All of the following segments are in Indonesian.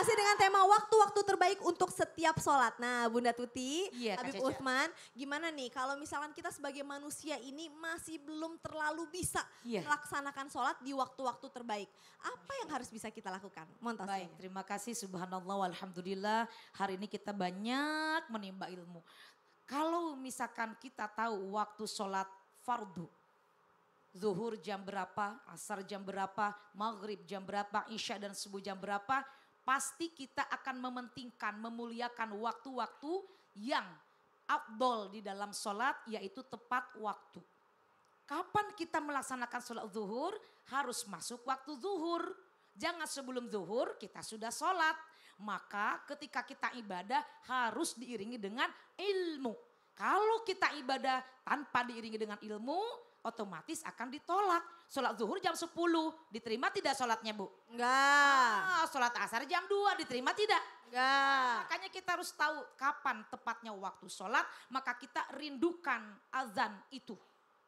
Masih dengan tema waktu-waktu terbaik untuk setiap sholat. Nah Bunda Tuti, Iya, Kak Habib Caca. Uthman, gimana nih kalau misalkan kita sebagai manusia ini masih belum terlalu bisa Iya. melaksanakan sholat di waktu-waktu terbaik. Apa yang harus bisa kita lakukan? Mohon Baik, tausiahnya. terima kasih subhanallah walhamdulillah. Hari ini kita banyak menimba ilmu. Kalau misalkan kita tahu waktu sholat fardu. Zuhur jam berapa, asar jam berapa, maghrib jam berapa, isya dan subuh jam berapa. Pasti kita akan mementingkan, memuliakan waktu-waktu yang afdol di dalam sholat yaitu tepat waktu. Kapan kita melaksanakan sholat zuhur? Harus masuk waktu zuhur. Jangan sebelum zuhur kita sudah sholat. Maka ketika kita ibadah harus diiringi dengan ilmu. Kalau kita ibadah tanpa diiringi dengan ilmu, otomatis akan ditolak. Sholat zuhur jam 10, diterima tidak sholatnya Bu? Enggak. Sholat asar jam 2, diterima tidak? Enggak. Makanya kita harus tahu kapan tepatnya waktu sholat, maka kita rindukan azan itu.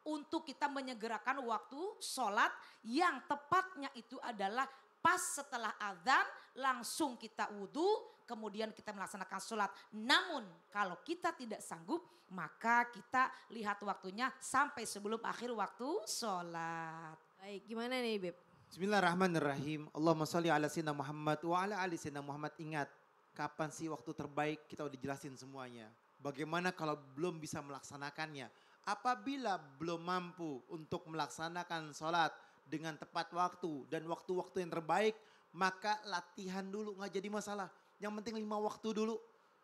Untuk kita menyegerakan waktu sholat yang tepatnya itu adalah pas setelah azan langsung kita wudhu, kemudian kita melaksanakan sholat. Namun kalau kita tidak sanggup maka kita lihat waktunya sampai sebelum akhir waktu sholat. Baik, gimana nih Beb? Bismillahirrahmanirrahim. Allahumma sholli ala sayyidina Muhammad wa ala ali sayyidina Muhammad. Ingat, kapan sih waktu terbaik kita udah jelasin semuanya. Bagaimana kalau belum bisa melaksanakannya? Apabila belum mampu untuk melaksanakan sholat dengan tepat waktu dan waktu-waktu yang terbaik, maka latihan dulu, nggak jadi masalah. Yang penting 5 waktu dulu,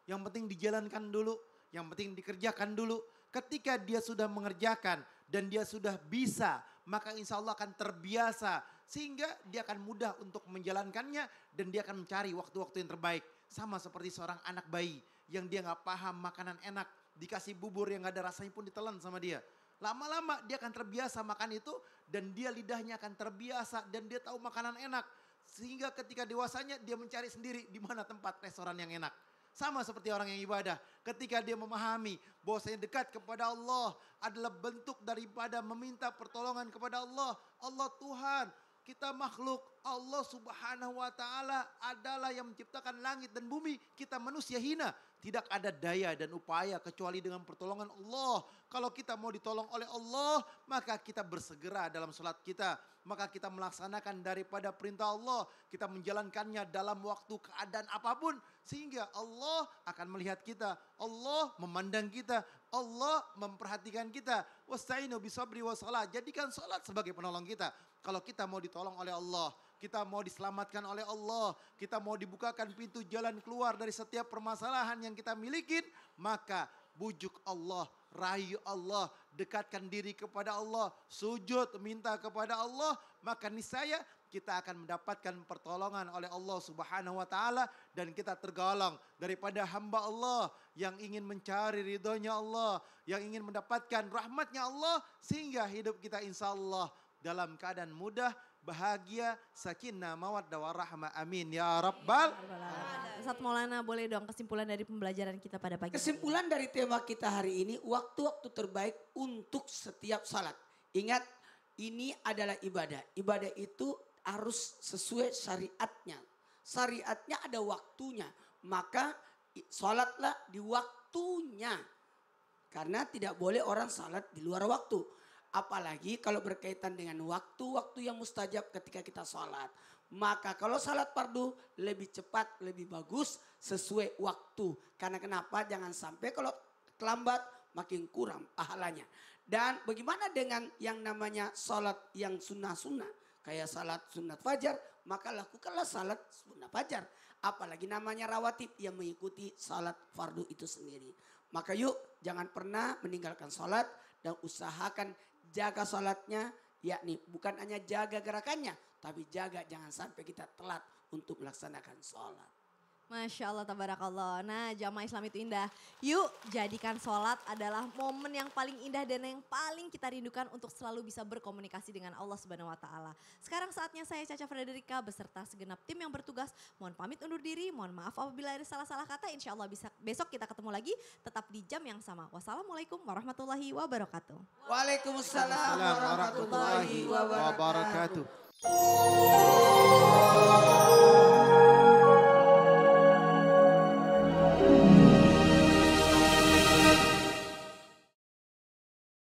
yang penting dijalankan dulu, yang penting dikerjakan dulu. Ketika dia sudah mengerjakan dan dia sudah bisa, maka insya Allah akan terbiasa. Sehingga dia akan mudah untuk menjalankannya dan dia akan mencari waktu-waktu yang terbaik. Sama seperti seorang anak bayi yang dia nggak paham makanan enak. Dikasih bubur yang gak ada rasanya pun ditelan sama dia. Lama-lama dia akan terbiasa makan itu dan dia lidahnya akan terbiasa dan dia tahu makanan enak. Sehingga ketika dewasanya dia mencari sendiri di mana tempat restoran yang enak. Sama seperti orang yang ibadah. Ketika dia memahami bahwasanya dekat kepada Allah adalah bentuk daripada meminta pertolongan kepada Allah. Allah Tuhan, kita makhluk. Allah Subhanahu wa taala adalah yang menciptakan langit dan bumi. Kita manusia hina. Tidak ada daya dan upaya kecuali dengan pertolongan Allah. Kalau kita mau ditolong oleh Allah, maka kita bersegera dalam sholat kita. Maka kita melaksanakan daripada perintah Allah. Kita menjalankannya dalam waktu keadaan apapun. Sehingga Allah akan melihat kita. Allah memandang kita. Allah memperhatikan kita. Wasta'inu bisabri wa shalah. Jadikan sholat sebagai penolong kita. Kalau kita mau ditolong oleh Allah, kita mau diselamatkan oleh Allah, kita mau dibukakan pintu jalan keluar dari setiap permasalahan yang kita miliki, maka bujuk Allah, rayu Allah, dekatkan diri kepada Allah, sujud minta kepada Allah, maka niscaya kita akan mendapatkan pertolongan oleh Allah Subhanahu wa taala dan kita tergolong daripada hamba Allah yang ingin mencari ridhonya Allah, yang ingin mendapatkan rahmatnya Allah sehingga hidup kita insya Allah dalam keadaan mudah, bahagia, sakinah, mawaddah, warahmah. Amin ya rabbal. Ustadz Maulana boleh dong kesimpulan dari pembelajaran kita pada pagi ini. Kesimpulan dari tema kita hari ini, waktu-waktu terbaik untuk setiap salat. Ingat, ini adalah ibadah. Ibadah itu harus sesuai syariatnya. Syariatnya ada waktunya. Maka salatlah di waktunya. Karena tidak boleh orang salat di luar waktu. Apalagi kalau berkaitan dengan waktu-waktu yang mustajab ketika kita sholat. Maka kalau sholat fardu lebih cepat, lebih bagus sesuai waktu. Karena kenapa? Jangan sampai kalau terlambat makin kurang pahalanya. Dan bagaimana dengan yang namanya sholat yang sunnah-sunnah. Kayak sholat sunat fajar, maka lakukanlah sholat sunat fajar. Apalagi namanya rawatib yang mengikuti sholat fardu itu sendiri. Maka yuk jangan pernah meninggalkan sholat dan usahakan jaga sholatnya, yakni bukan hanya jaga gerakannya, tapi jaga jangan sampai kita telat untuk melaksanakan sholat. Masya Allah, tabarakallah. Nah jamaah Islam itu indah. Yuk jadikan sholat adalah momen yang paling indah dan yang paling kita rindukan untuk selalu bisa berkomunikasi dengan Allah Subhanahu wa taala. Sekarang saatnya saya Caca Frederika beserta segenap tim yang bertugas. Mohon pamit undur diri, mohon maaf apabila ada salah-salah kata. Insya Allah besok kita ketemu lagi tetap di jam yang sama. Wassalamualaikum warahmatullahi wabarakatuh. Waalaikumsalam Assalamualaikum warahmatullahi warahmatullahi wabarakatuh. wabarakatuh.